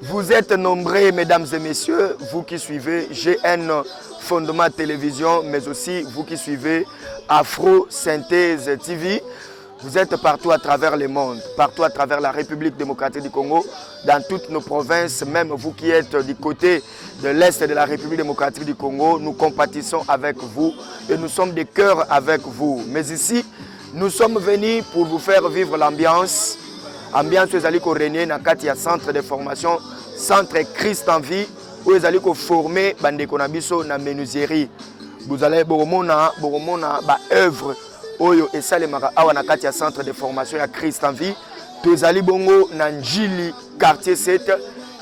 Vous êtes nombreux, mesdames et messieurs, vous qui suivez GN Fondement Télévision, mais aussi vous qui suivez Afro Synthèse TV. Vous êtes partout à travers le monde, partout à travers la République démocratique du Congo, dans toutes nos provinces, même vous qui êtes du côté de l'Est de la République démocratique du Congo, nous compatissons avec vous et nous sommes de cœur avec vous. Mais ici, nous sommes venus pour vous faire vivre l'ambiance. Ambiance où vous allez régner dans le centre de formation, centre Christ en vie, où vous allez former bande konabiso na menuiserie. Vous allez boromona œuvre oyo et ça les mara awa na kati ya centre de formation ya Christ en vie. Vous allez bongo na Njili quartier 7,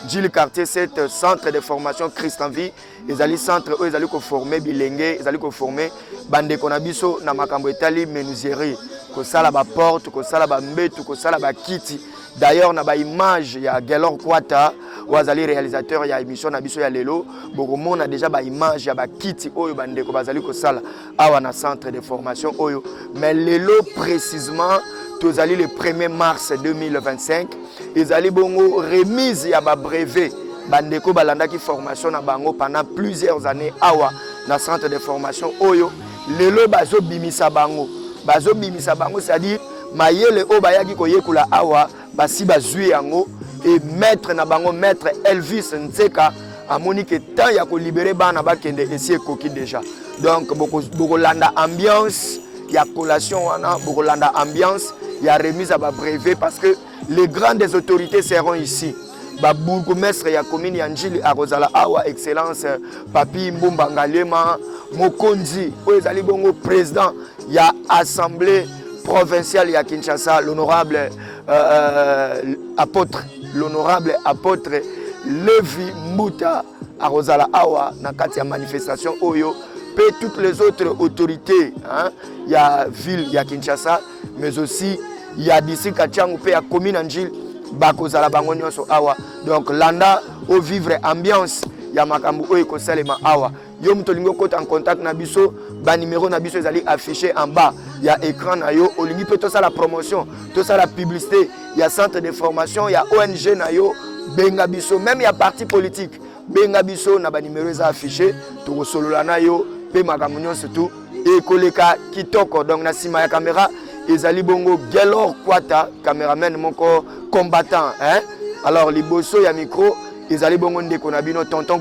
Njili quartier 7 centre de formation Christ en vie. Ils allez centre où ils allez former bilenge, ils allez former bande konabiso na makambo etali menuiserie. Kosala ba porte, kosala ba mbetu, kosala ba kiti. D'ailleurs, na ba image ya Gelor Kwata, wazali réalisateur ya émission na biso ya lelo, bokomo na déjà ba image ya ba kiti oyo bandeko bazali kosala awa na centre de formation oyo. Mais lelo précisément, tozali le 1er mars 2025, ezali bongo remise ya ba brevet bandeko balandaki formation na bango pendant plusieurs années awa na centre de formation oyo. Lelo bazo bimisa bango. Bazo bimisa bango, c'est-à-dire mayele o bayaki koyekula awa basi bazui yango et maître na bango maître Elvis Ntseka amoni que temps ya ko libérer bana bakende esi koki déjà. Donc boko landa ambiance ya collation wana, boko landa ambiance ya remise à ba brevet parce que les grandes autorités seront ici. Ba bourgmestre ya commune ya Njili Arozala awa excellence Papi Mbumba Ngalema Mokonzi oezali bongo président ya assemblée provinciale ya Kinshasa, l'honorable apôtre Levi Mouta Arozala awa na kati ya manifestation oyo pe toutes les autres autorités il y a ville ya Kinshasa mais aussi il y a d'ici Kachangu pe ya commune Njili bakozala bango nyonso awa. Donc landa au vivre ambiance ya makambu oyo kosalema awa. Yo mutolingo kota en contact na biso, ba numéro na biso ezali affiché en bas ya écran na yo. Olingi pe to ça la promotion, to ça la publicité, ya centre de formation, ya ONG na yo, benga biso, même ya parti politique. Benga biso na ba numéro eza affiché, to solola na yo pe makambu nyonso tout et koleka kitoko. Donc na sima ya caméra ezali bongo Gelor Kwata, caméraman moko combattant Alors liboso ya micro ezali bongo ndeko na bino tonton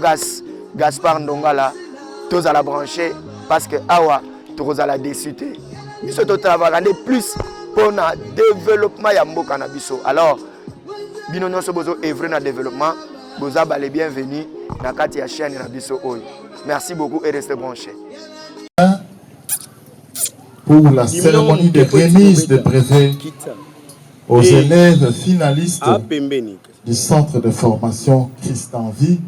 Gaspard Ndongala tozala branché parce que awa tozala décité biso to travailler plus pour na développement ya mboka na biso. Alors bino nyonso bozo œuvrer na développement boza bale bienvenue na kati ya chaîne na biso oyo. Merci beaucoup et restez branchés. Pour la cérémonie de remise de brevets aux élèves finalistes du centre de formation Christ en vie,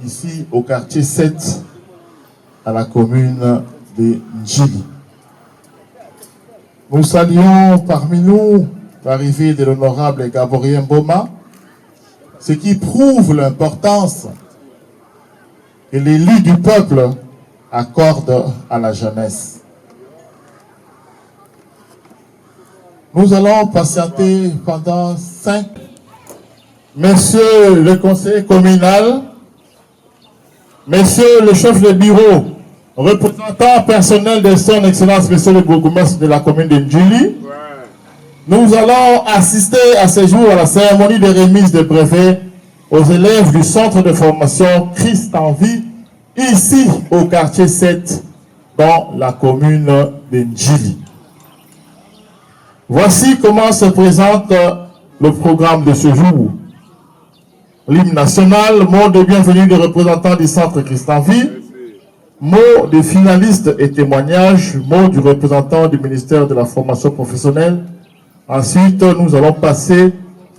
ici au quartier 7, à la commune de Njili. Nous saluons parmi nous l'arrivée de l'honorable Gabriel Mboma, ce qui prouve l'importance que l'élu du peuple accorde à la jeunesse. Nous allons patienter pendant 5. Monsieur le conseiller communal, monsieur le chef de bureau, représentant personnel de son excellence, monsieur le bourgmestre de la commune de Njili, nous allons assister à ce jour à la cérémonie de remise de brevets aux élèves du centre de formation Christ en vie, ici au quartier 7, dans la commune de Njili. Voici comment se présente le programme de ce jour. L'hymne national, mot de bienvenue des représentants du centre Christ en vie, mot des finalistes et témoignages, mot du représentant du ministère de la formation professionnelle. Ensuite, nous allons passer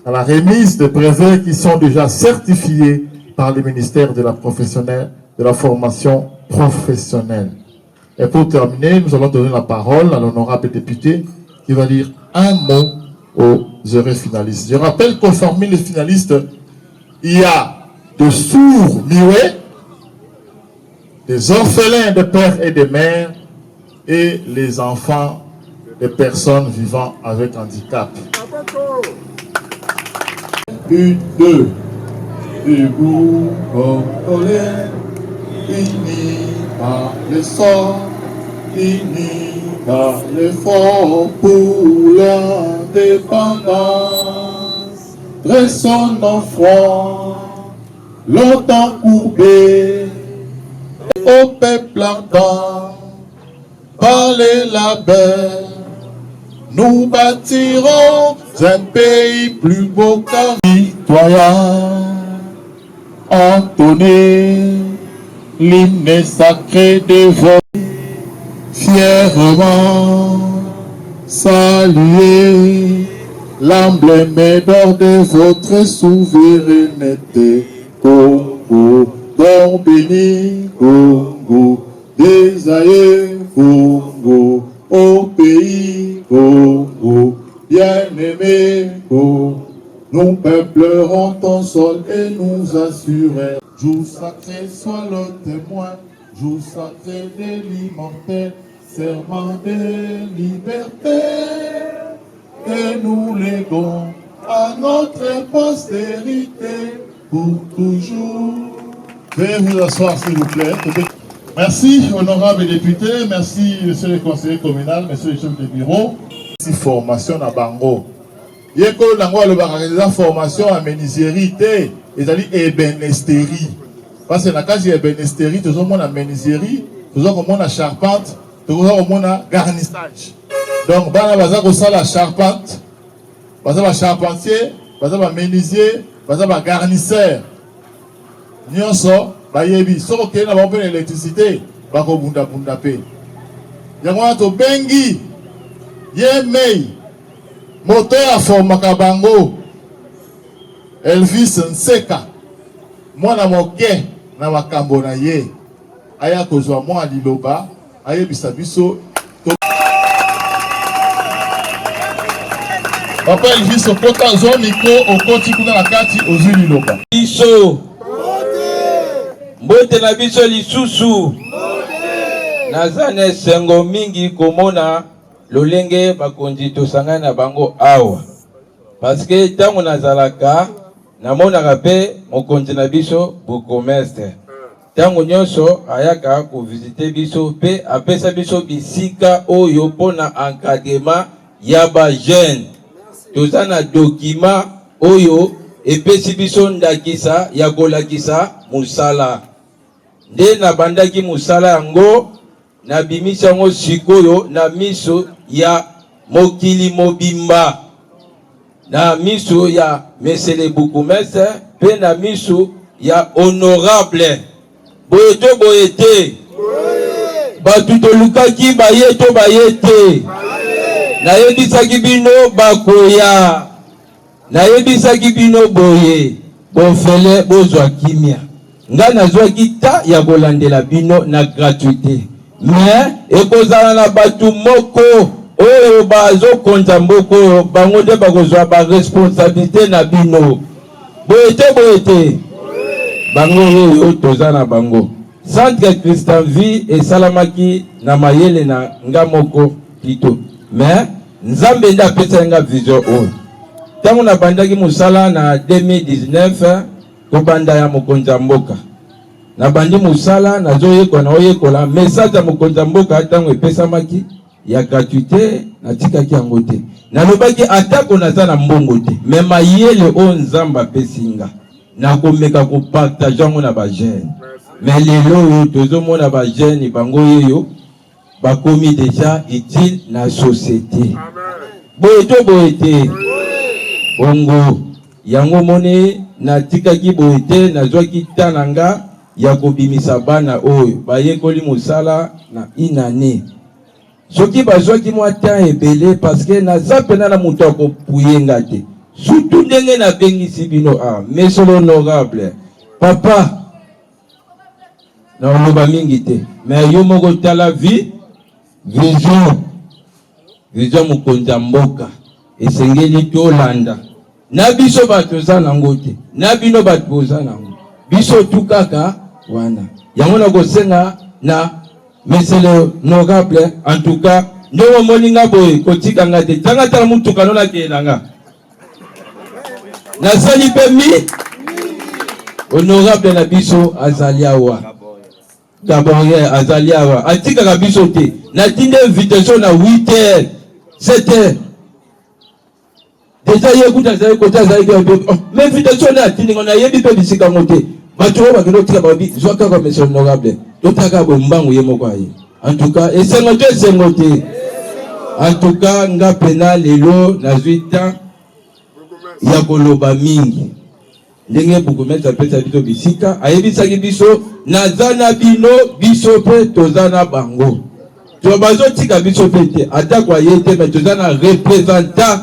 à la remise de brevets qui sont déjà certifiés par le ministère de la formation professionnelle. Et pour terminer, nous allons donner la parole à l'honorable député qui va dire un mot aux heureux finalistes. Je rappelle qu'au parmi les finalistes, il y a de sourds muets, des orphelins de père et de mère et les enfants des personnes vivant avec handicap. 1, 2, debout congolais, unis par le sang, unis par l'effort pour l'indépendance. Dressons nos fronts, longtemps courbés, au peuple ardent, par les labeurs, nous bâtirons un pays plus beau qu'un citoyen. Entonner l'hymne sacré de votre fièrement saluer l'emblème d'or de votre souveraineté. Congo, don béni, Congo, désaillé, Congo, au pays, Congo, bien-aimé, Congo. Nous peuplerons ton sol et nous assurer. Jour sacré soit le témoin, jour sacré de l'immortel, serment de liberté. Et nous léguons à notre postérité pour toujours. Veuillez vous asseoir s'il vous plaît. Merci honorable député, merci monsieur le conseiller communal, monsieur le chef de bureau. Merci formation à Bango. Yeko nango le bakakeza formation à menuiserie ezali ébénisterie. Parce que na kazi ya ébénisterie tozo mona menuiserie, tozo komona charpente, tozo komona garnissage. Donc bana baza ko sala charpente, baza ba charpentier, baza ba menuisier, baza ba garnisseur. Nyonso bayebi soko ke na ba pe électricité bako bunda bunda pe. Yango to bengi yemei moto ya formaka bango Elvis Nseka mwana moke na makambo na ye aya kozwa mwa liloba ayebisa biso Papa Elvis okota zo miko okoti kuna na kati ozwi liloba biso mbote na biso lisusu nazane sengo mingi komona lolenge bakonzi tosangana na bango awa parce que tango nazalaka namonaka pe mokonzi na biso bourgmestre tango nyonso ayaka ko visiter biso pe apesa biso bisika oyo pona encadrement ya ba jeune tozana document oyo epesi biso ndakisa ya kolakisa musala nde na bandaki musala yango na bimisa yango sikoyo na miso ya mokili mobimba na miso ya mesele bourgmestre pe na miso ya honorable boyete batu tolukaki bayete nayebisaki bino bakoya nayebisaki bino boye bofele bozwa kimia nga nazwaki ta ya kolandela bino na gratuité mais ekozala na batu moko oyo bazokonza mboko bango nde bakozwa baresponsabilité na bino boyete bango oyo toza na bango centre Christian Vie esalamaki na mayele na nga moko pito mais nzambe nde apesa nga vision oyo ntango nabandaki mosala na 2019 kobanda ya mokonzi mboka nabandi mosala nazoyekola message ya mokonzi mboka ntango epesamaki ya gratuité natikaki yango te nalobaki atako naza na mbongo te me mayele oyo nzambe apesi nga nakomeka kopartage yango na bajeune me lelo oyo tozomona bajeune bango oyo bakomi déjà utile na société boyete bongo yango moni natikaki boyete nazwaki tananga ya kobimisa bana oyo bayekoli mosala na inane soki bazwaki mwa temps ebele parce que naza pena na moto akopuyenga te surtout ndenge nabengisi bino monsieur l'honorable papa naoloba mingi te mais yo moko tala vision mokonzi mboka esengeli tolanda na biso bato oza nango te na bino bato boza nango biso tu kaka wana yango nakosenga na monsieur l'honorable en tout cas ndongo moninga boye kotikanga te tanga tala mutuka nona kelanga nasali pe honorable na biso azaliawa d'abord azaliawa atika ka biso te na tinde invitation na 8h 7h déjà yekuta za kota za mais invitation na tinde ngona yebi pe bisika ngote bato ba kino tika ba bi zwaka ka monsieur honorable totaka bo mbangu ye moko ayi en tout cas esengote en tout cas nga pena lelo na 8 ans ya koloba mingi ndenge bukumeta pesa bito bisika ayebisaki biso nazana bino biso pe tozana bango to bazotika biso pe te ata kwa yete mais tozana représentant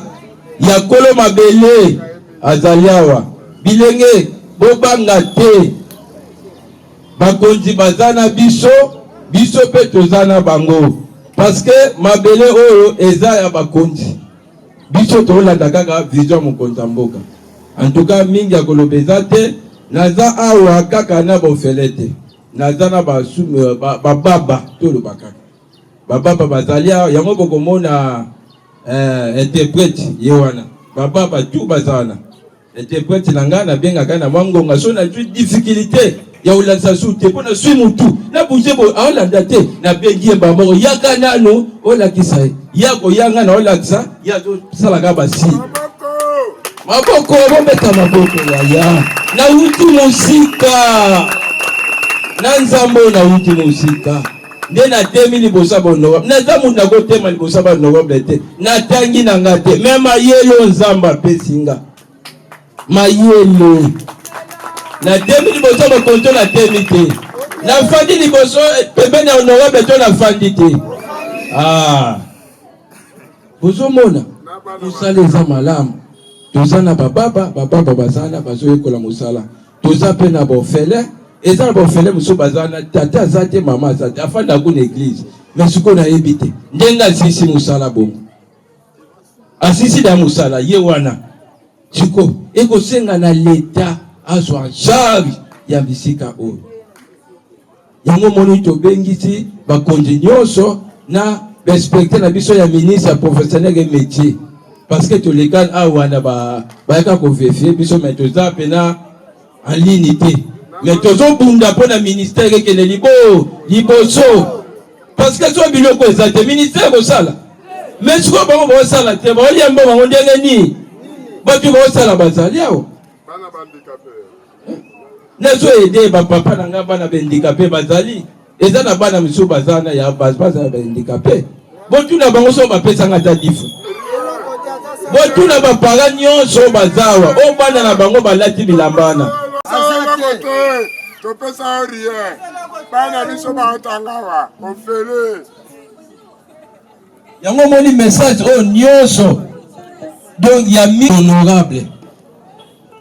ya kolo mabele azaliawa bilenge bobanga te bakonzi bazana biso pe tozana bango parce que mabele oyo eza ya bakonzi biso tolanda kaka vision mokonzi mboka. En tout cas mingi ya kolobeza te naza awa kaka na bofele te naza na bababa toloba kaka bababa bazali yango bokomona interprète ye wana bababa tu bazana interprète na nga na bengaka na mwangonga so na difficulté ya ulasa sute pona sui mutu na buje bo aolanda te na bengi mbamoko yaka nano olakisa yako yanga na olakisa ya to salaka basi maboko bombeta maboko yaya na uti musika na nzambo na uti musika nde na temi libosa bono na zamu na ko tema libosa bono blete na tangi na ngate mema yelo nzamba pesinga mayelo na temi libosa bokonto na temi te na fandi liboso pembe na honorable to na fandi te bozo mona musale za malamu tozana bababa bazana bazoyekola musala toza pe na bofele eza na bofele muso bazana tata azate mama azate afanda kuna église mais siko na yebite ndenga sisi musala bongo asisi da musala ye wana siko eko senga na leta azwa charge ya bisika oyo yango moni tobengisi bakonzi nyonso na respecter na biso ya ministre professionnel et métier parce que tous les cas awana ba ka ko vérifier biso mais toza pena en ligne té mais tozo bunda pona ministère ke le liboso parce que so biloko ezate ministère ko sala mais siko ba sala te ba yamba ba ndenge ni ba tu ba sala bazali awo bana bandicapé nezo aider ba papa na nga bana bandicapé bazali eza na bana miso bazana ya bazana bandicapé bon tu na bango so ba pesa ngata difu botuna bapara nyonso bazawa o bana na bango balati bilambana topesa rien bana biso baotangawa ofele yango moni message o nyonso donc ya mi honorable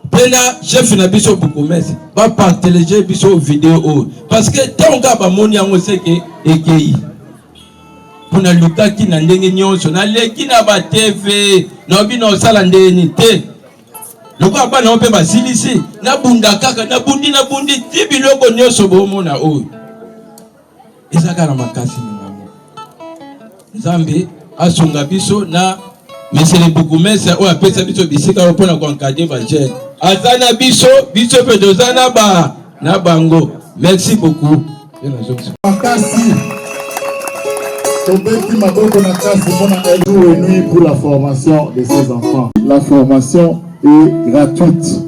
pena chef na biso bukumese ba partager biso vidéo o parce que tonga ba moni yango seke ekei pona lukaki na ndenge nyonso na leki na ba TV na bino sala ndeni te loko abana ope basilisi na bunda kaka na bundi tibi loko nyonso bomona oyo ezaka na makasi namo Nzambe asunga biso na mesele bukumese o apesa biso bisika pona ko encadrer ba jeune azana biso pe dozana ba na bango merci beaucoup makasi. Pour la formation de ces enfants. La formation est gratuite.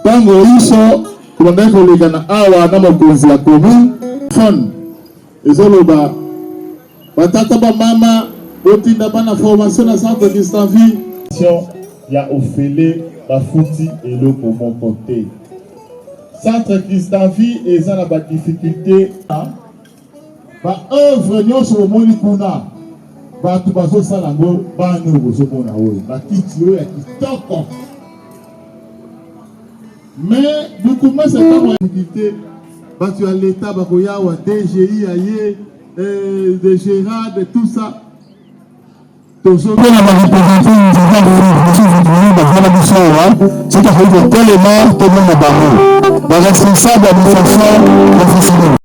Tango iso kumbeko ligana awa na mokonzi ya commune fon ezoloba batata ba mama botinda bana formation na centre Christian Vie ya ofele ba futi eloko moko te. Centre Christian Vie eza na ba difficulté ba œuvre nyonso moni kuna batu bazo sala ngo bano bozo mona oyo bakiti oyo ya kitoko mais beaucoup moins c'est pas moi difficulté batu ya l'état bakoya wa DGI aye de Gérard de tout ça tozo na ba représenter c'est que faut tellement tout le monde bango ba responsable administration professionnelle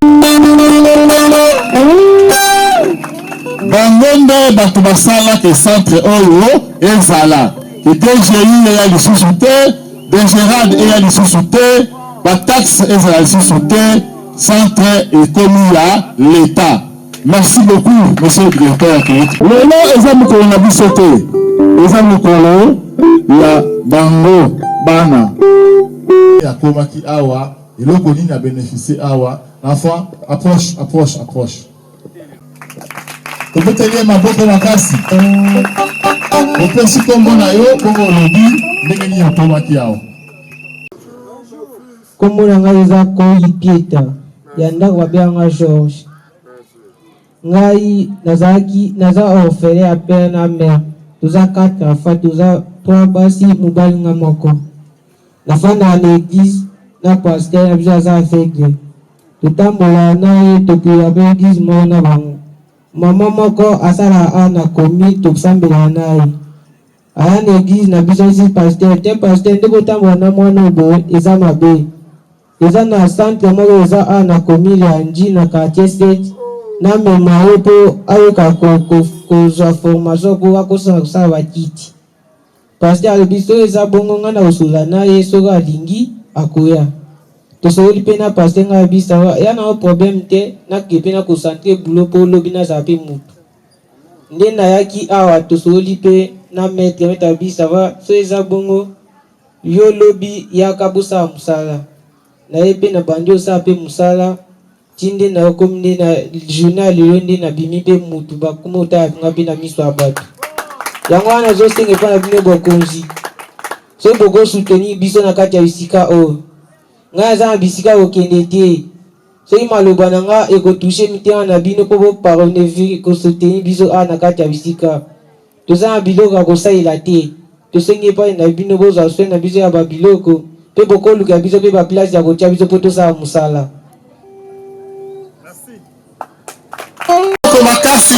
bangonde bato basala ke centre oyo ezala ke DGI ya lisusu te des gérades et à l'issue la taxe et à l'issue centre et commis à l'État. Merci beaucoup, monsieur le directeur. Le nom exemple qu'on a vu sauter. Exemple qu'on la bango bana. Ya komaki awa, et le colline a bénéficié awa. L'enfant approche. On peut tenir ma boque la casse. On peut aussi comme on a eu, comme on l'a dit, n'engagez pas komaki awa. Comme on a eu ça comme Pieta, yanda kwa bien George. Ngai naza orphelin à père na mère. Tuza 4 enfants, tuza 3 basi mobali nga moko. Na fana l'église na pasteur na biso aza aveugle. Tutambola na ye tokuya ba église mo na bango. Mama moko asala ana komi tokusambela na ye. Aya na église na biso si pasteur, te pasteur ndeko tambola na mwana boye eza mabe. Eza na centre moko eza ana komi ya nji na quartier 7. Na mema ye po ayoka kozwa formation po akosala bakiti. Pasteur alobi soki eza bongo nga na kosola na ye soki alingi akoya. Tosoli mpe na pasteur nga yebisa ya na problème te nake mpe na kocentre boulot mpo olobi nazala mpe motu. Nde nayaki awa tosoli mpe na maître abisa soki eza bongo yo lobi yaka bosala mosala. Na ye mpe na bandi osala mpe mosala. Tinde na komi nde na journal lelo nde na bimi mpe mutu bakoma otala nga mpe na miso ya bato. Yango wana nazosenga epai na bino bokonzi. Soki bokosoutenir biso na kati ya bisika oyo. Ngai aza na bisika kokende te. Soki maloba na nga ekotushe mitema na bino mpo boparone kosoutenir biso awa na kati ya bisika. Toza na biloko ya kosalela te. Tosengi epai na bino bozwa soin na biso ya babiloko mpe bokoluka biso mpe baplace ya kotia biso mpo tosala mosala. Makasi.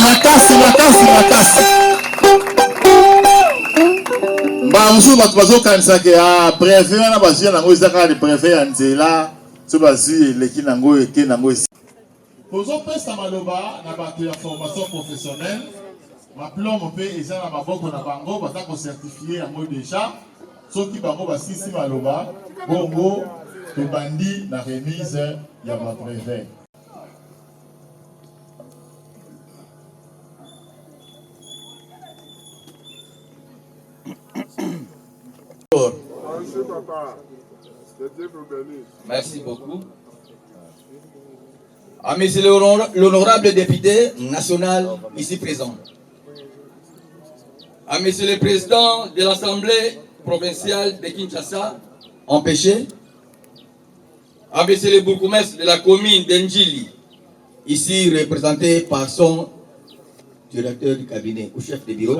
Banzu bato bazokanisa ke préfet wana bazwi nango eza kaka de préfet ya nzela so bazwi eleki nango eke nango esi. Tozopesa maloba na bato ya formation professionnelle maplome mpe eza na maboko na bango baza kocertifie yango deja soki bango basisi maloba bongo tobandi na remise ya bapréfet. Merci beaucoup. À monsieur l'honorable député national ici présent. À monsieur le président de l'Assemblée provinciale de Kinshasa, empêché. À monsieur le bourgmestre de la commune d'Ndjili, ici représenté par son directeur du cabinet ou chef de bureau.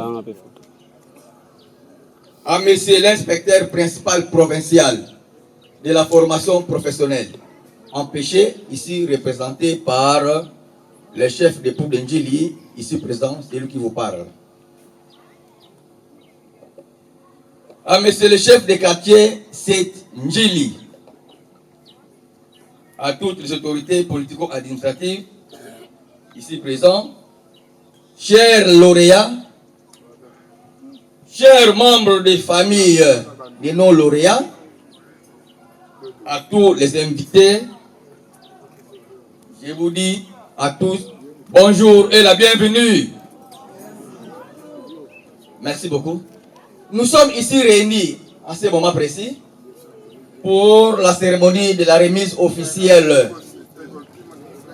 À monsieur l'inspecteur principal provincial de la formation professionnelle, empêché, ici représenté par le chef de Pou d'Ndjili, ici présent, c'est lui qui vous parle. À monsieur le chef de quartier, c'est Ndjili. À toutes les autorités politico-administratives, ici présents, chers lauréats, chers membres des familles des non-lauréats, à tous les invités, je vous dis à tous bonjour et la bienvenue. Merci beaucoup. Nous sommes ici réunis à ce moment précis pour la cérémonie de la remise officielle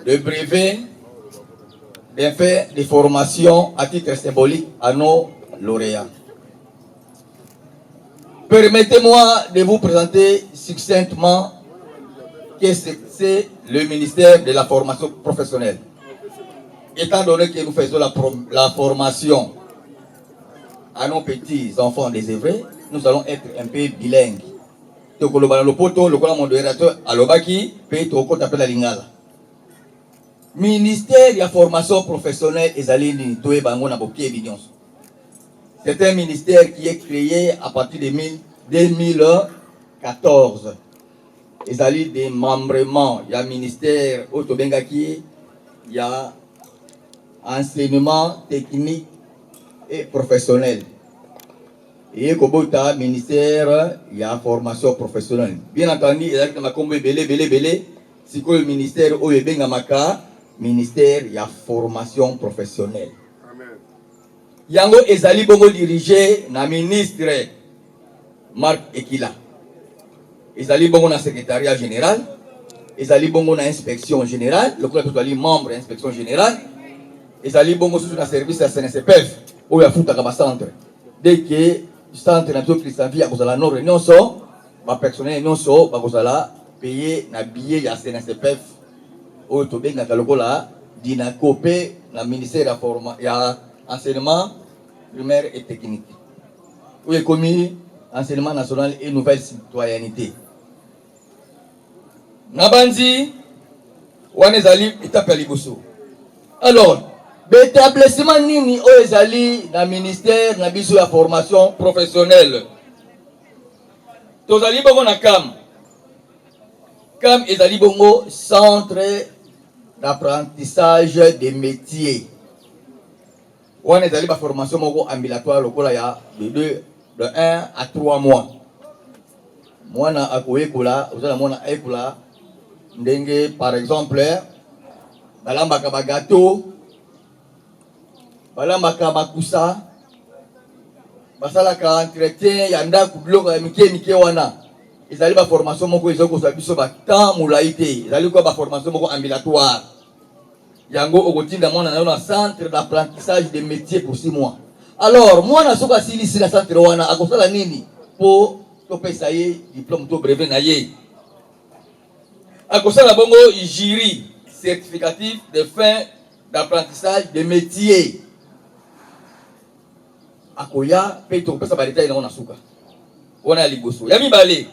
de brevets des faits de formation à titre symbolique à nos lauréats. Permettez-moi de vous présenter succinctement qu'est-ce que c'est le ministère de la formation professionnelle. Étant donné que nous faisons la formation à nos petits enfants désœuvrés, nous allons être un peu bilingues. Ministère de la formation professionnelle et c'est un ministère qui est créé à partir de 2014. Il y a des membrements, il y a ministère Otobengaki, il y a enseignement technique et professionnel. et Kobota, ministère, il y a formation professionnelle. Bien entendu, il y a belé. Si le ministère ou Bengamaka, ministère, il y a formation professionnelle. Yango Ezali Bongo dirigé na ministre Marc Ekila. Ezali Bongo na secrétariat général. Ezali Bongo na inspection générale. Le club est membre de l'inspection générale. Ezali Bongo sous un service à CNSPF où il y a foutu à centre. Dès que le centre n'a pas Christian Vie à cause de la non réunion, ma personnel non so, à cause de la payer na billet à CNSPF où tu bien na lokola dina copé na ministère de la formation, il y a enseignement primaire et technique. Où est commis enseignement national et nouvelle citoyenneté. Nabanzi, Wanezali, étape à Liboso. Alors, l'établissement Nini, Oezali, dans le ministère, dans la formation professionnelle. Tozali Bongo na CAM. CAM Ezali Bongo, centre d'apprentissage des métiers. Wanezali, la formation Bongo ambulatoire, le de 1 à 3 mois. Moi, na akoyekola, vous allez mona ekola. Ndenge, par exemple, balambaka ba gâteau, balambaka ba kusa, basalaka entretien ya ndaku biloko ya mike wana. Ezali ba formation moko ezoko sa biso ba temps mulai te. Ezali ko ba formation moko ambulatoire. Yango okotinda mona na centre d'apprentissage des métiers pour 6 mois. Alors, moi na soka silisi na centre wana akosala nini po to pesa ye diplôme to brevet na ye. Akosala bongo jury certificatif de fin d'apprentissage des métiers. Akoya pe to pesa ba détail na suka. Wana liboso. Ya mibale.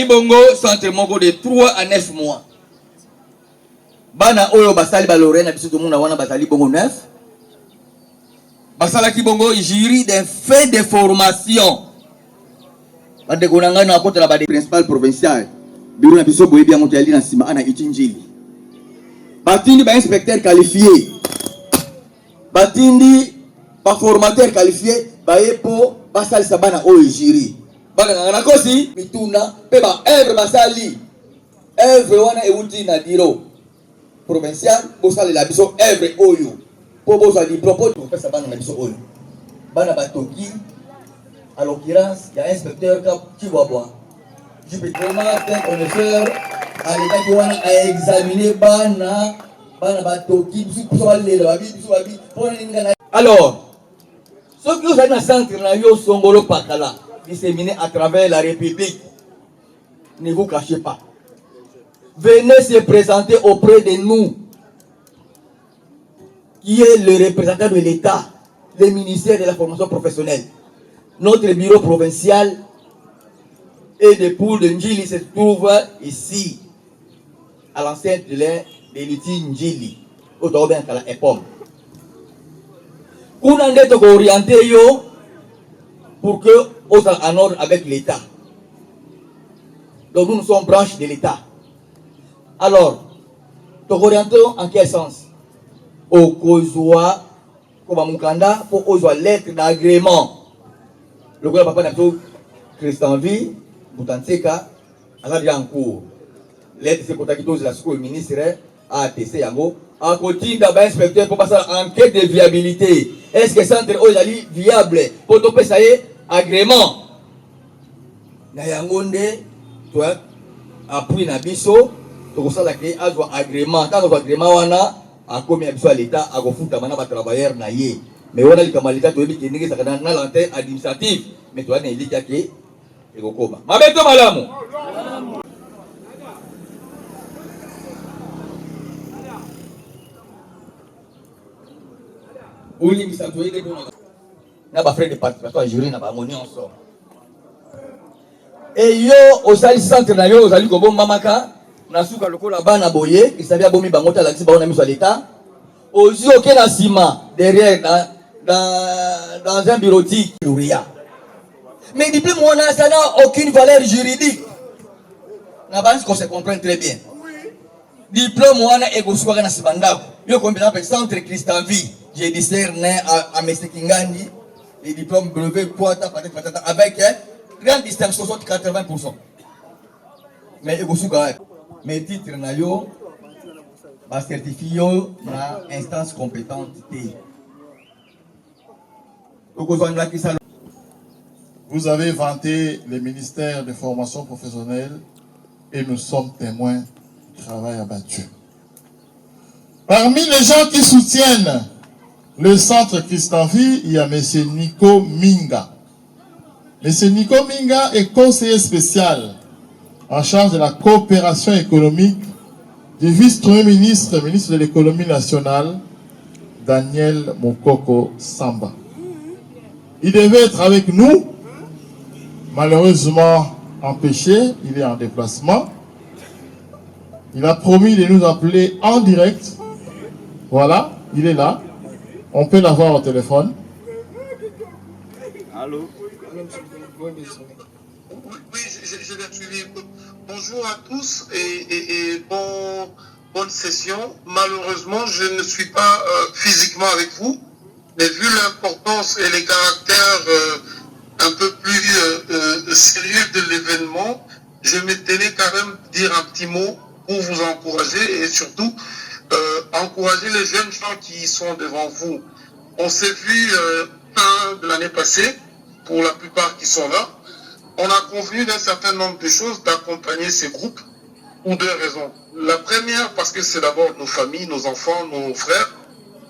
Bongo centre moko de 3 à 9 mois. Bana oyo basali ba Lorena biso to mona wana basali bongo 9. Basala ki bongo jury de fin de formation. Bade konanga na kota la bade principal provincial. Bureau na biso boyebi ya moto na sima ana itinjili. Batindi ba inspecteur qualifié. Batindi ba formateur qualifié ba epo basali sabana oyo jury. Bana ngana kosi mituna pe ba œuvre basali. Œuvre wana euti na diro provincial bosali la biso œuvre oyo. Po bosa diplôme po to pesa bana na biso oyo. Bana batoki à l'occurrence, il y a un inspecteur qui va boire. Je peux commencer un connaisseur à l'état qui a examiné Bana Batoki, alors, ceux qui sont dans le centre, Songolo Pakala, disséminés à travers la République, ne vous cachez pas. Venez se présenter auprès de nous, qui est le représentant de l'État, le ministère de la formation professionnelle. Notre bureau provincial et de Poules de Njili se trouve ici, à l'enceinte de l'Eliti Njili, au Tobin Kala Epom. Nous sommes orientés pour que nous soyons en ordre avec l'État. Donc nous sommes branches de l'État. Alors, nous orientons en quel sens? Au Kozwa, comme Mukanda, pour aux lettres d'agrément. Le gouvernement papa n'a Christian Vie, Boutanseka, a déjà en cours. L'aide de contacter la school ministre ATC Yango, à côté d'un inspecteur pour passer enquête de viabilité. Est-ce que le centre est viable pour te payer agrément? Nayangonde, toi, appui Nabiso, tu as un agrément. Quand tu as agrément, a commis à l'État, à foutre à travailleur naïe. Mais on a dit que l'État doit être dans l'antenne administrative. Mais tu as dit que c'est un coma. Ma bête, madame. Oui, mais ça doit être bon. N'a pas fait de participation à jury, n'a pas monnaie ensemble. Et yo, au sali centre, na yo, au sali kobo mamaka, na souka loko la bana boye, il savait abomi bangota la on a mis sur l'État. Aux yeux, aucun assiment derrière, dans un bureautique, mais diplôme, ça n'a aucune valeur juridique. N'a pas qu'on se comprenne très bien. Diplôme, on a égosué dans ce yo compétent par centre Christian Vie. J'ai discerné à M. Kingani, les diplômes brevets, poita, avec grande distinction, soit 80%. Mais mes titres, ma certifié na instance compétente. Vous avez vanté le ministère de formation professionnelle et nous sommes témoins du travail abattu. Parmi les gens qui soutiennent le centre Christanvi, il y a M. Nico Minga. M. Nico Minga est conseiller spécial en charge de la coopération économique du vice-premier ministre, ministre de l'économie nationale, Daniel Mokoko Samba. Il devait être avec nous, malheureusement empêché, il est en déplacement. Il a promis de nous appeler en direct. Voilà, il est là. On peut l'avoir au téléphone. Allô? Oui, je l'ai suivi. Bonjour à tous et bonne session. Malheureusement, je ne suis pas physiquement avec vous, mais vu l'importance et les caractères un peu plus sérieux de l'événement, je me tenais quand même dire un petit mot pour vous encourager et surtout encourager les jeunes gens qui sont devant vous. On s'est vu fin de l'année passée, pour la plupart qui sont là. On a convenu d'un certain nombre de choses, d'accompagner ces groupes pour deux raisons. La première, parce que c'est d'abord nos familles, nos enfants, nos frères.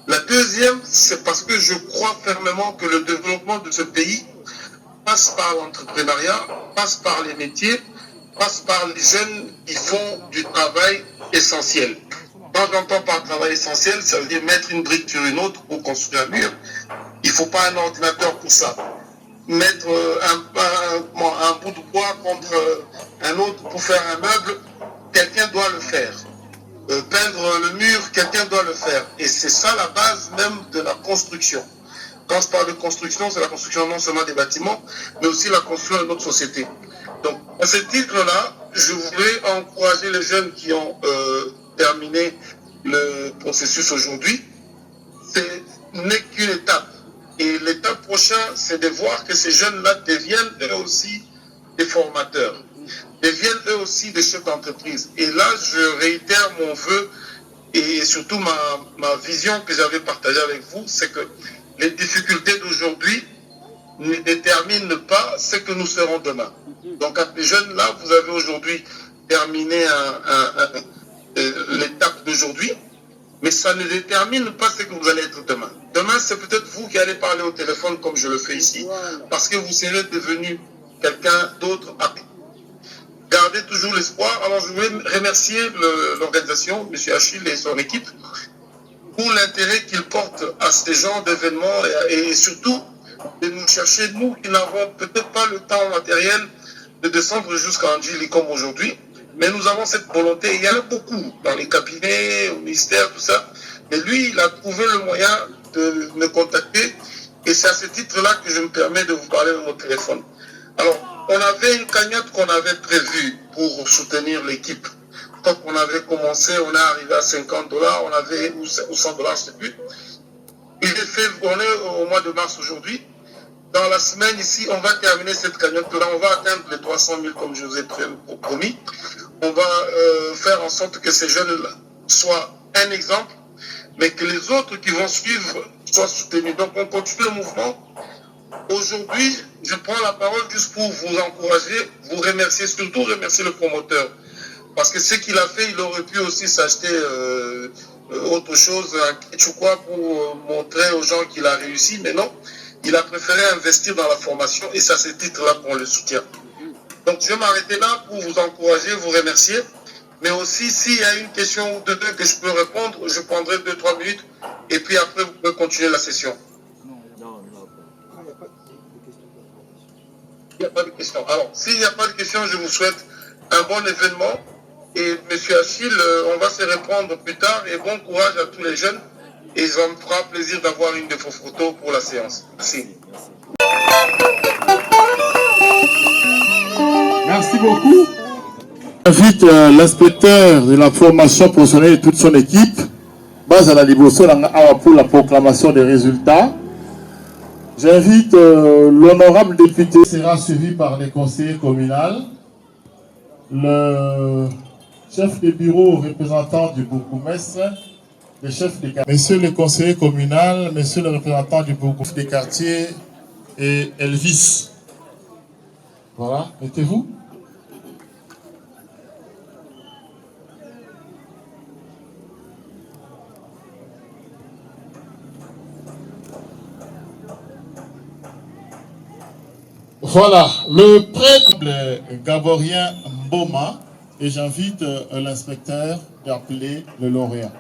La deuxième, c'est parce que je crois fermement que le développement de ce pays passe par l'entrepreneuriat, passe par les métiers, passe par les jeunes qui font du travail essentiel. Quand j'entends par travail essentiel, ça veut dire mettre une brique sur une autre pour construire un mur. Il ne faut pas un ordinateur pour ça. Mettre un bout de bois contre un autre pour faire un meuble, quelqu'un doit le faire. Peindre le mur, quelqu'un doit le faire. Et c'est ça la base même de la construction. Quand je parle de construction, c'est la construction non seulement des bâtiments, mais aussi la construction de notre société. Donc, à ce titre-là, je voulais encourager les jeunes qui ont terminé le processus aujourd'hui. Ce n'est qu'une étape. Et l'étape prochaine, c'est de voir que ces jeunes-là deviennent eux aussi des formateurs, deviennent eux aussi des chefs d'entreprise. Et là, je réitère mon vœu et surtout ma vision que j'avais partagée avec vous, c'est que les difficultés d'aujourd'hui ne déterminent pas ce que nous serons demain. Donc, à ces jeunes-là, vous avez aujourd'hui terminé l'étape d'aujourd'hui, mais ça ne détermine pas ce que vous allez être demain. Demain, c'est peut-être vous qui allez parler au téléphone comme je le fais ici, parce que vous serez devenu quelqu'un d'autre après. Gardez toujours l'espoir. Alors, je voulais remercier l'organisation, M. Achille et son équipe, pour l'intérêt qu'ils portent à ces genres d'événements et surtout de nous chercher, nous qui n'avons peut-être pas le temps matériel de descendre jusqu'à Angéli comme aujourd'hui. Mais nous avons cette volonté, il y en a beaucoup dans les cabinets, au ministère, tout ça. Mais lui, il a trouvé le moyen de me contacter et c'est à ce titre-là que je me permets de vous parler de mon téléphone. Alors, on avait une cagnotte qu'on avait prévue pour soutenir l'équipe. Quand on avait commencé, on est arrivé à $50, on avait, ou $100, je ne sais plus. On est au mois de mars aujourd'hui. Dans la semaine ici, on va terminer cette cagnotte-là, on va atteindre les 300 000 comme je vous ai promis. On va faire en sorte que ces jeunes-là soient un exemple, mais que les autres qui vont suivre soient soutenus. Donc on continue le mouvement. Aujourd'hui, je prends la parole juste pour vous encourager, vous remercier, surtout remercier le promoteur. Parce que ce qu'il a fait, il aurait pu aussi s'acheter autre chose, un ketchup pour montrer aux gens qu'il a réussi, mais non. Il a préféré investir dans la formation et c'est à ce titre-là qu'on le soutient. Donc je vais m'arrêter là pour vous encourager, vous remercier. Mais aussi, s'il y a une question ou deux que je peux répondre, je prendrai 2-3 minutes et puis après vous pouvez continuer la session. Il n'y a pas de questions. Alors, s'il n'y a pas de questions, je vous souhaite un bon événement. Et M. Achille, on va se répondre plus tard et bon courage à tous les jeunes. Et ça me fera plaisir d'avoir une de vos photos pour la séance. Merci. Merci beaucoup. J'invite l'inspecteur de la formation professionnelle et toute son équipe, base à la Liboso, pour la proclamation des résultats. J'invite l'honorable député, sera suivi par les conseillers communaux, le chef de bureau représentant du bourgmestre, le chef des quartiers, monsieur le conseiller communal, monsieur le représentant du bourgmestre des quartiers et Elvis. Voilà, mettez-vous. Voilà, le prêtre Gaborien Mboma, et j'invite l'inspecteur d'appeler le lauréat.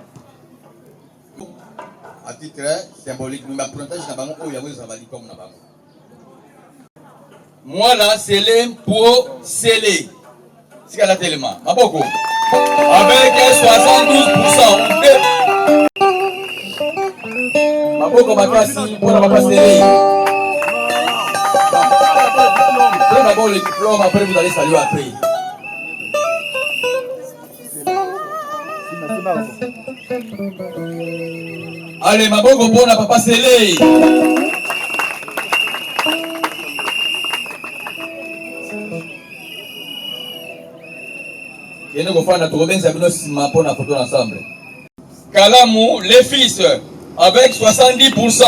À titre symbolique, nous m'apprenons moi là, c'est l'aime pour sceller. C'est qu'à la tellement. Ma beaucoup. Avec 72%. Ma beaucoup, ma casse, pour la passer. Prenez d'abord le diplôme, après vous allez saluer après. Allez, ma beaucoup, pour la papa scellé. Et nous allons faire notre photo ensemble. Kalamou, les fils, avec 70%.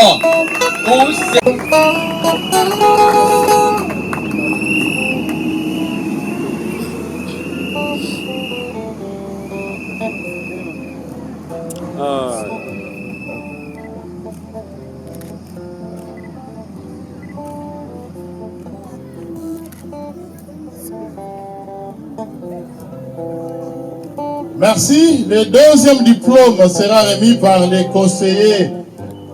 Merci. Le deuxième diplôme sera remis par les conseillers.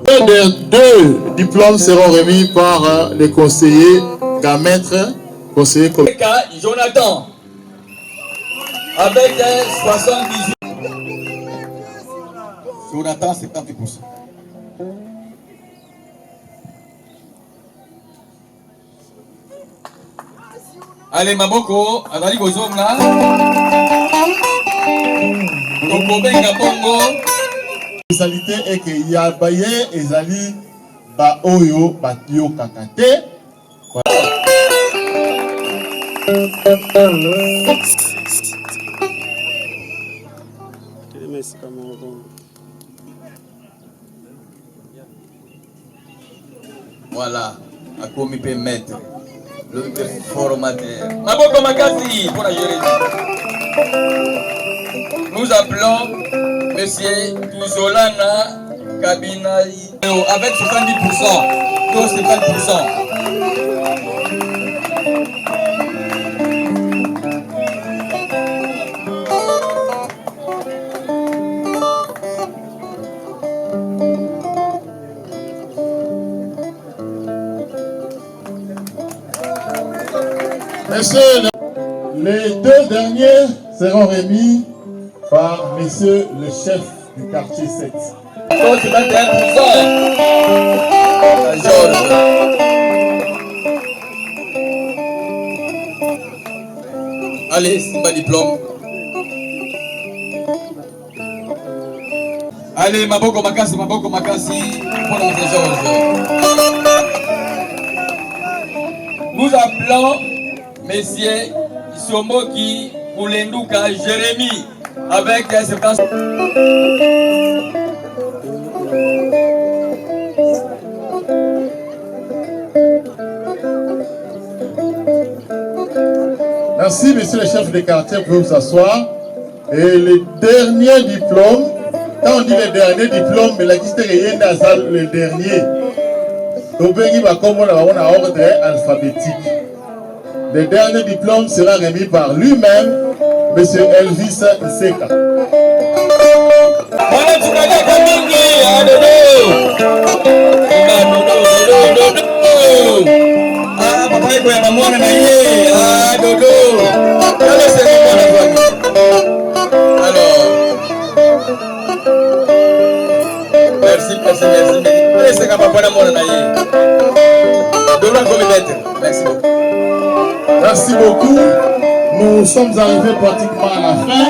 Les deux diplômes seront remis par les conseillers Gamètre, conseiller communal. Jonathan, avec 78. Jonathan, 70%. Allez, Maboko, Adali Bozong là. La spécialité est que Yabaye ezali ba oyo batio kakate. Voilà, à commis peut mettre le formateur. Maboko Makasi pour la gérer. Nous appelons monsieur Touzolana Kabinaï avec 70%. Donc 50%. Messieurs, les deux derniers seront remis par monsieur le chef du quartier 7. Donc c'est 21%. Allez, c'est pas diplôme. Allez, Maboko Makasi pour l'entrée Georges. Nous appelons Messieurs Isomoki Koulenduka Jérémy avec des séquences. Merci, monsieur le chef de quartier, pour vous asseoir. Et le dernier diplôme, quand on dit le dernier diplôme, mais la liste est le dernier. Donc, il va comme on a un ordre alphabétique. Le dernier diplôme sera remis par lui-même, monsieur Elvis Nseka. Merci beaucoup. Nous sommes arrivés pratiquement à la fin.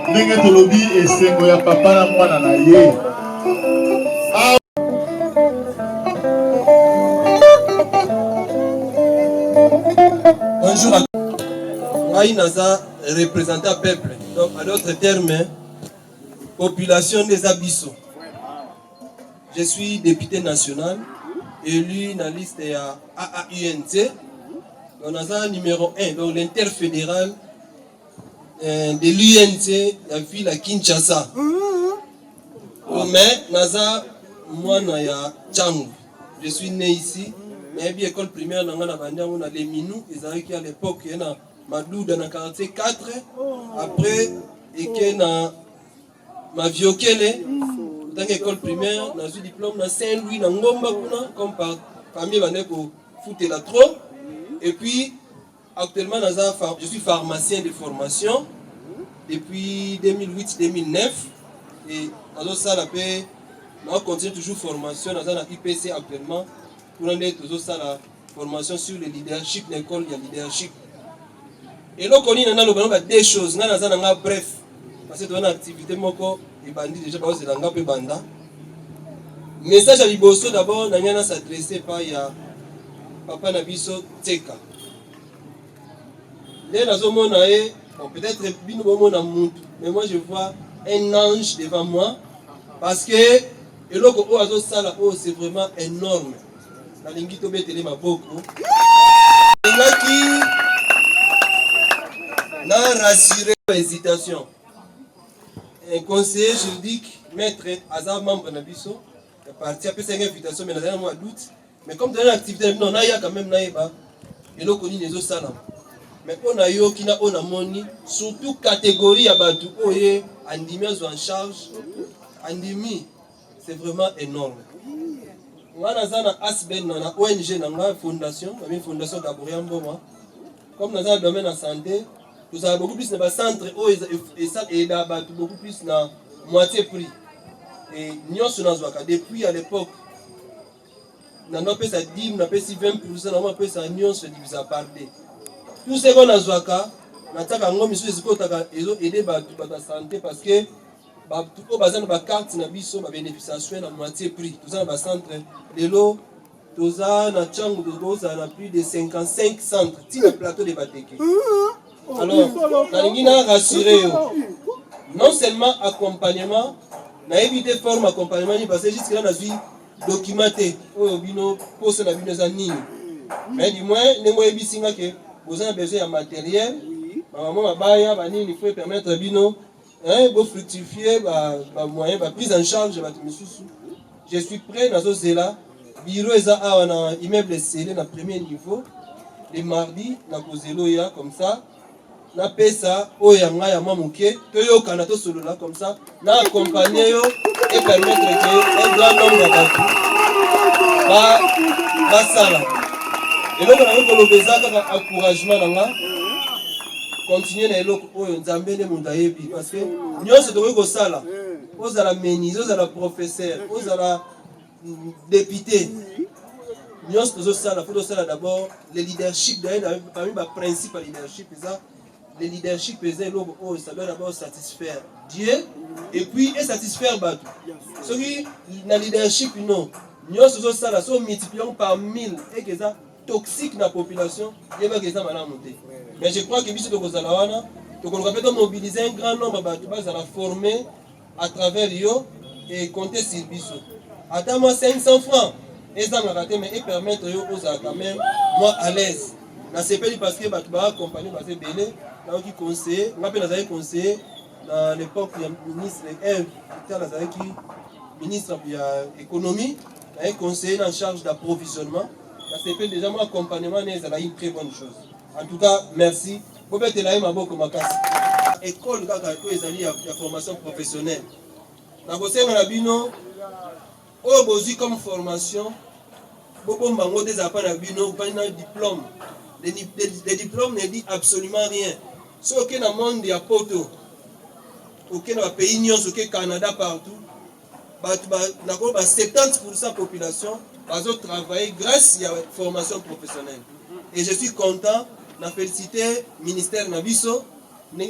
Ndenge tolobi esengo ya papa na mwana na ye. Bonjour à tous. Moi, Naza représentant peuple. Donc, en d'autres termes, population des Abissaux. Je suis député national, élu dans la liste AAUNT. Donc, Naza numéro 1, donc l'interfédéral de l'UNT, la ville à Kinshasa. Mais Naza, moi, Naya Tchang. Je suis né ici. Mais bien école primaire, on a les minous, ils avaient à l'époque, il y a Madou dans le quartier 4. Après, il y a ma viokele, dans l'école primaire, dans le diplôme dans Saint-Louis, dans Ngomba, comme par famille, pour foutre la trop. Et puis, actuellement, je suis pharmacien de formation depuis 2008-2009. Et dans ça, on continue toujours formation dans la IPC actuellement. Pour en être toujours ça la formation sur le leadership, l'école de leadership. Et là, on a des choses, bref, parce que dans l'activité, et bandit déjà, parce que c'est un peu banda. Message à Liboso d'abord, on s'adressé par Papa Nabiso Tseka. Là, peut-être mais moi je vois un ange devant moi, parce que c'est vraiment énorme. La lingi to betele maboko qui n'a rassuré l'hésitation. Un conseiller juridique, maître Azar membre Nabiso, est parti après cette invitation, mais n'a pas de doute. Mais comme dans l'activité, non, il y a quand même naïba, et l'on connaît les autres salams. Mais on a eu qui n'a on a moni, surtout catégorie à Badou, oye, andimi en charge, andimi, c'est vraiment énorme. On a une ONG, une fondation Gabriel Mboma. Comme dans le domaine de la santé, nous avons beaucoup plus de centres et beaucoup plus de moitié prix. Et nous avons depuis à l'époque, nous avons fait 10, nous avons fait 20%, nous avons fait ça, nous avons divisé par deux. Tout ce qu'on a fait, nous avons aidé la santé parce que tout basé dans la carte na biso ba bénéficiation na moitié prix tout ça dans le centre de l'eau tout ça na Tchang na plus de 55 centres ti le plateau de Bateke. Alors na ngina rassurer non seulement accompagnement na éviter forme accompagnement parce que jusque là na vie documenté o bino poste na bino za nini mais du moins ne moi bisinga que vous avez besoin de matériel maman mabaya ba nini il faut permettre bino pour fructifier moyen prise en charge. Je suis prêt dans ce là. Bureau est à immeuble scellé dans premier niveau. Les mardis, na kozelo ya comme ça. Na pesa oyanga ya mamuke. Toyo kanato solo là comme ça. Na accompagner yo et permettre que un grand nombre de va sala. Et donc on a eu le besoin d'encouragement nanga. Continuer na eloko oyo nzambe ne mundayebi parce que nyonso tokoki kosala ozala ministre ozala professeur ozala député nyonso tozosala faut tosala d'abord le leadership parmi baprincipe ya leadership eza le leadership eza eloko oyo ça doit d'abord satisfaire Dieu et puis et satisfaire bato soki na leadership non nyonso tozosala so multiplions par 1000 et que ça toxique na population yeba que ça malamu te. Mais je crois que biso to kozalawana to peut mobiliser un grand nombre de gens à former à travers yo et compter sur biso. Attends moi 500 francs et ça m'a raté mais et permettre yo aux quand même moi à l'aise. Na CPI parce que batu ba accompagner parce que belé donc qui conseiller, on appelle les conseiller dans l'époque du ministre ministre de l'économie, un conseiller en charge d'approvisionnement. La CPI déjà mon accompagnement c'est une très bonne chose. En tout cas, merci. Vous pouvez être beaucoup makasi. École de formation professionnelle. Dans le bino, comme formation, beaucoup de des diplôme. Les diplômes ne disent absolument rien. Ce qui est dans le monde, il y a poto. Aucun pays, au Canada, partout. 70% de la population va travailler grâce à la formation professionnelle. Et je suis content de féliciter le ministère Nabiso.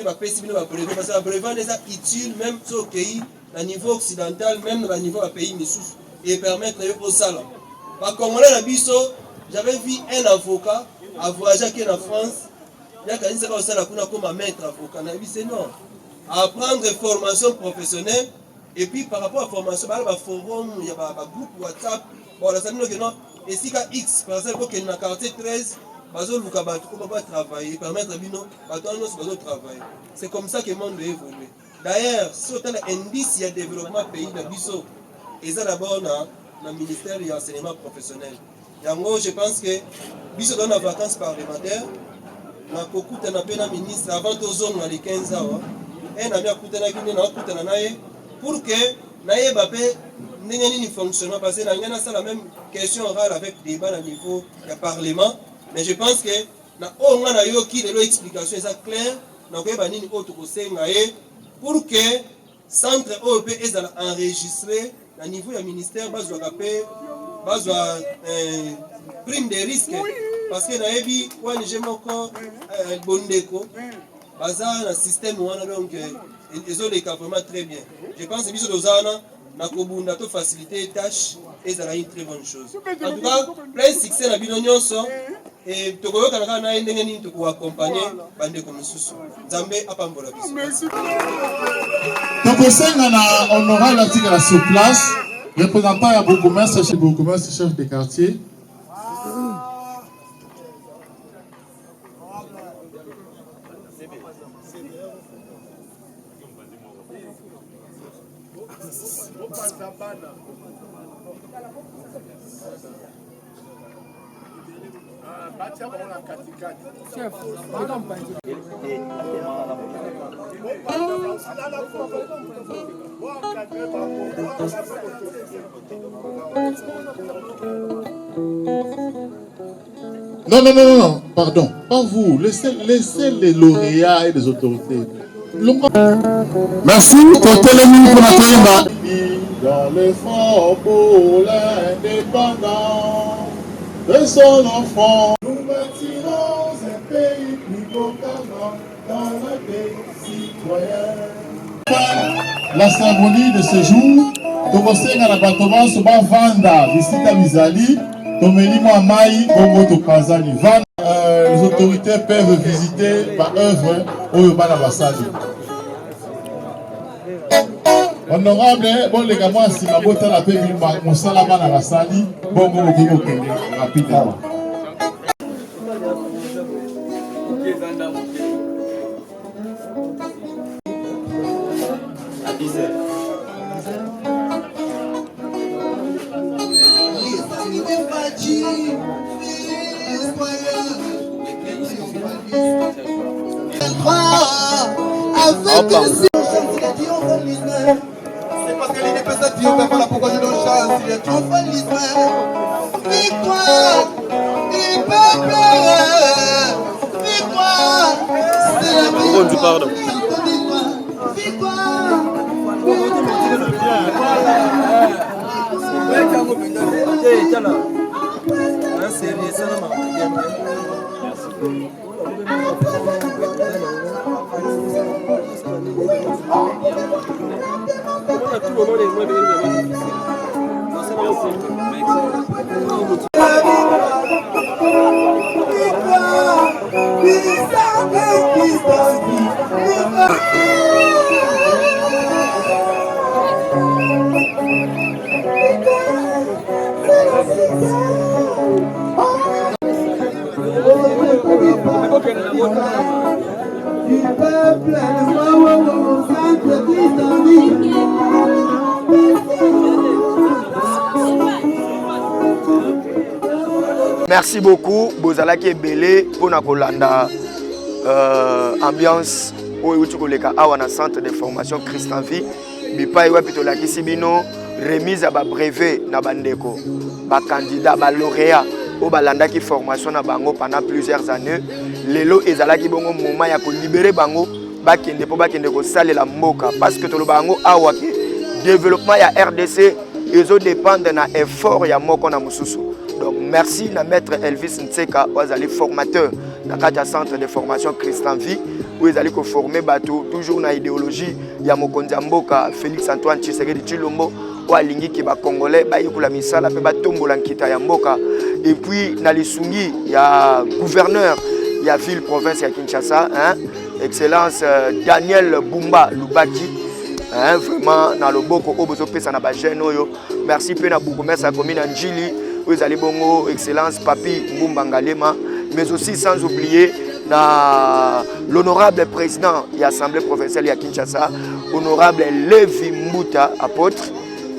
Parce que le brevet est utile même au pays, au niveau occidental, même au niveau du pays et permettre aux salons. Par Congolais Nabiso, j'avais vu un avocat à voyager en France Il y a quelqu'un qui a comme un maître avocat. C'est non. Apprendre formation professionnelle. Et puis par rapport à la formation, il y a un forum, il y a un groupe WhatsApp. Bon, là, ça nous dit non. Et si il y a X, par exemple, qu'il y a un quartier 13, il va travailler, permettre à Bino, de travailler. C'est comme ça que le monde doit évoluer. D'ailleurs, si on a un indice, il y a développement pays de Bisso. Et ça d'abord dans le ministère de l'enseignement professionnel. Yango, je pense que Bisso dans la vacances parlementaires, na kokuta na pena ministre avant de zone dans les 15 ans. Et na bien kuta na kine na kuta na nae pour que nae bape n'engani fonctionnement parce que na ngana ça la même question orale avec débat à niveau du parlement. Mais je pense que na o ngana yo ki de l'explication est claire na ko ba nini autre kosenga e pour que centre OEP est enregistré à niveau du ministère bazwa kapé bazwa prime de risque parce que na ebi wani jemoko bondeko bazana système wana donc ils ont les cas vraiment très bien. Je pense que biso dozana na kobunda to faciliter tâche et ça une très bonne chose. En tout cas, plein succès na bino nyonso et tokoyoka na na ndenge nini to accompagner bande comme susu. Nzambe apambola biso. Merci. Tokosenga na honorable atikala sur place, représentant ya bourgmestre chef de quartier. Non, pardon, pas vous, laissez les lauréats et les autorités. Merci pour télémine pour la Toyemba. Dans l'effort pour l'indépendance de son enfant, nous bâtirons un pays plus beau qu'avant dans la paix citoyenne. La cérémonie de ce jour, Tokosenga na Batoba Soba Vanda, Visita Mizali, Tomeli Moamai, Bongo Tokazani. Les autorités peuvent visiter par œuvre Oyobana Basadi. Honorable, bon les gars, moi si ma botte la paix, mon salama na Basadi, Bongo Okimo Kende, rapidement. C'est parce que l'INPC triomphe, voilà pourquoi je donne chance. Il est triomphalisme. Victoire du peuple. Victoire. C'est la victoire. Victoire. Merci beaucoup, Bozalaki Belé, pour la ambiance au centre de formation Christian Vie. Bipa ewa pitolaki sibino remise à brevet na bandeko, ba candidat, ba lauréat au balandaki formation na bango pendant plusieurs années. Lelo ezalaki bongo moment ya ko libérer bango bakende po bakende ko salela mboka parce que to bango awa ke développement ya RDC ezo dépendre na effort ya moko na mususu. Donc merci na maître Elvis Ntseka wazali formateur na kati centre de formation Christian Vie où ils allaient former bateau toujours na idéologie ya mokonzi mboka Félix Antoine Tshisekedi Tshilombo wa lingi ki ba congolais ba yikula misala pe ba tombola nkita ya mboka et puis na lisungi ya gouverneur y a ville province à Kinshasa, hein? Excellence Daniel Bumba Lubaki, hein? Vraiment dans le boko obozo pesa na ba jeune oyo. Merci pe na bourgmestre à commune Njili, vous allez bongo excellence Papi Mbumba Ngalema, mais aussi sans oublier l'honorable président de l'Assemblée provinciale à Kinshasa, honorable Levi Mbuta apôtre.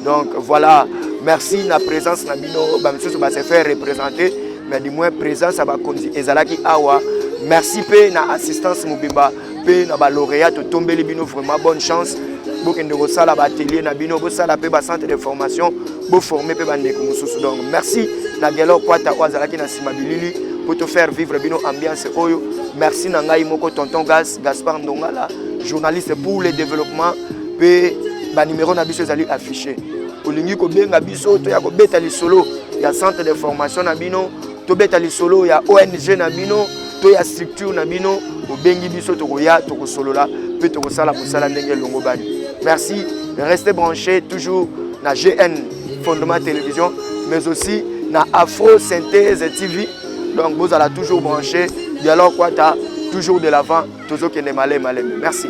Donc voilà, merci de la présence de Nabino, monsieur va se faire représenter, mais du moins présence à Bakonzi Ezalaki Awa. Merci pe na assistance Mubimba, pe na ba lauréat tomber les bino vraiment bonne chance. Bokende ko sala ba atelier na bino ko sala pe ba centre de formation, bo former pe bande ko mususu. Donc merci na gelo kwata wazalaki na simabilili pour te faire vivre bino ambiance oyo. Merci na ngai moko tonton Gaspard Ndongala, journaliste pour le développement pe ba numéro na biso ezali affiché. Olingi ko benga biso to ya ko beta li solo ya centre de formation na bino, to beta li solo ya ONG na bino, to ya structure na bino, o bengi biso to ko ya to ko solo la pe to ko sala musala ndenge longo bani. Merci, restez branchés toujours na GN Fondement Télévision, mais aussi na Afro Synthèse TV. Donc vous allez toujours brancher. Dialogue Kwata, toujours de l'avant, toujours qui est malé. Merci.